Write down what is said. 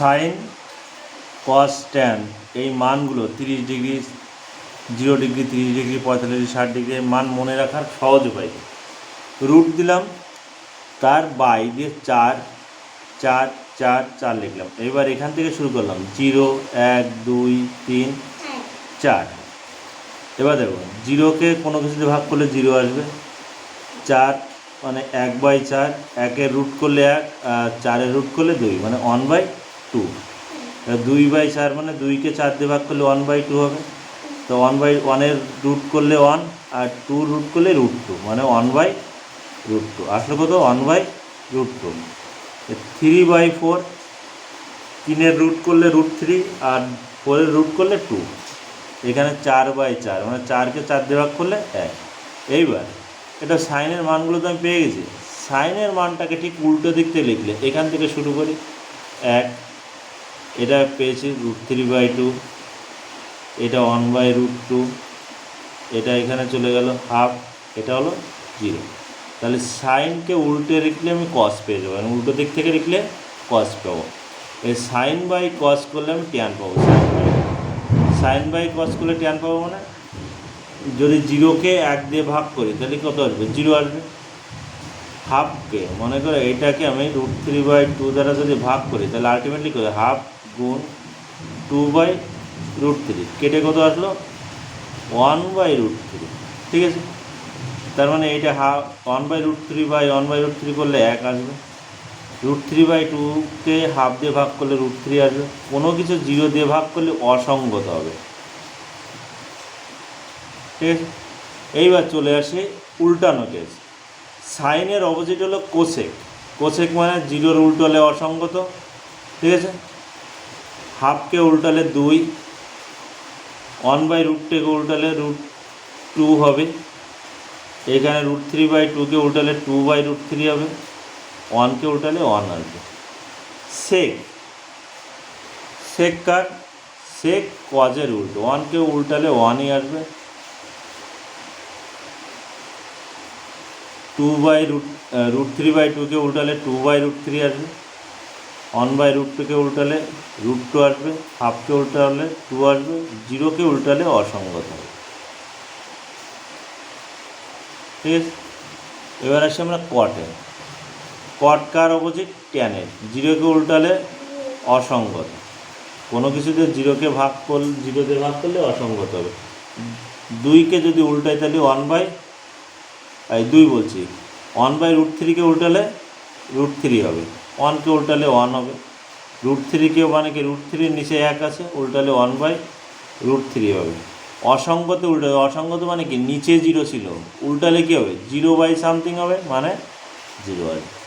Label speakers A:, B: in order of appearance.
A: Sign কস tan এই মানগুলো 30 degree, 0 degree, 30 degree, 45, 60 degree মান মনে রাখার সহজ উপায়। রুট দিলাম, তার বাই দিয়ে 4 4 4 4 লিখলাম। এবার এখান থেকে শুরু করলাম 0 1 2 3 4। এবার দেখো 0কে কোনো কিছুতে ভাগ করলে 0 আসবে, 4 মানে 1/4, 1-এর রুট করলে 1 আর 4-এর রুট করলে 2 মানে 1/2। 2/4 মানে 2কে 4 দিয়ে ভাগ করলে 1/2 হবে। তো 1/1-এর রুট করলে 1 আর 2 রুট করলে √2 মানে 1/√2। আসলে কত? 1/√2। 3/4, 3-এর রুট করলে √3 আর 4-এর রুট করলে 2। এখানে 4/4 মানে 4কে 4 দিয়ে ভাগ করলে 1। এইবার এটা সাইনের মানগুলো তো আমি পেয়ে গেছি। সাইনের মানটাকে ঠিক উল্টো দিক থেকে লিখলে এখান থেকে শুরু করি 1, এটা পেয়েছি √3/2, এটা 1/√2, এটা এখানে চলে গেল হাফ, এটা হলো 0। তাহলে সাইনকে উল্টে লিখলে আমি কস পেয়ে যাবো, মানে উল্টো দিক থেকে লিখলে কস পাবো। এই সাইন বাই কস করলে আমি ট্যান পাবো। সাইন বাই কস করলে ট্যান পাবো মানে যদি 0কে 1 দিয়ে ভাগ করি তাহলে কত আসবে? 0 আসবে। হাফকে মনে করে এটাকে আমি √3/2 দ্বারা যদি ভাগ করি তাহলে আলটিমেটলি কত? হাফ গুণ 2/√3 কেটে কত আসলো? 1/√3। ঠিক আছে, তার মানে এইটা হাফ 1/√3/1/√3 করলে 1 আসবে। √3/2কে হাফ দিয়ে ভাগ করলে √3 আসবে। কোনো কিছু 0 দিয়ে ভাগ করলে অসঙ্গত হবে। ঠিক আছে, এইবার চলে আসে উল্টানো কেস। সাইনের অপোজিট হলো কোসেক। কোসেক মানে 0-র উল্টালে অসঙ্গত। ঠিক আছে, হাফকে উল্টালে 2, 1/√2কে উল্টালে √2 হবে। এখানে √3/2কে উল্টালে 2/√3 হবে। 1কে উল্টালে 1 আসবে। সেক, সেক কার? সেক কজের উল্টো। 1কে উল্টালে 1ই আসবে। 2/√3/2কে উল্টালে 2/√3 আসবে। 1/√2কে উল্টালে √2 আসবে। হাফকে উল্টালে 2 আসবে। 0কে উল্টালে অসঙ্গত হবে। ঠিক আছে, এবার আসি আমরা কটে। কট কার অপোজিট? ট্যানের। 0কে উল্টালে অসঙ্গত। কোনো কিছুতে 0কে ভাগ করলে 0 দিয়ে ভাগ করলে অসঙ্গত হবে। 2কে যদি উল্টাই তাহলে 1/2 উল্টালে √3 হবে। 1কে উল্টালে 1 হবে। √3কেও মানে কি √3-র নিচে 1 আছে, উল্টালে 1/√3 হবে। অসঙ্গত উল্টাবে। অসঙ্গত মানে কি নিচে 0 ছিল, উল্টালে কী হবে? 0/something হবে, মানে 0 আসবে।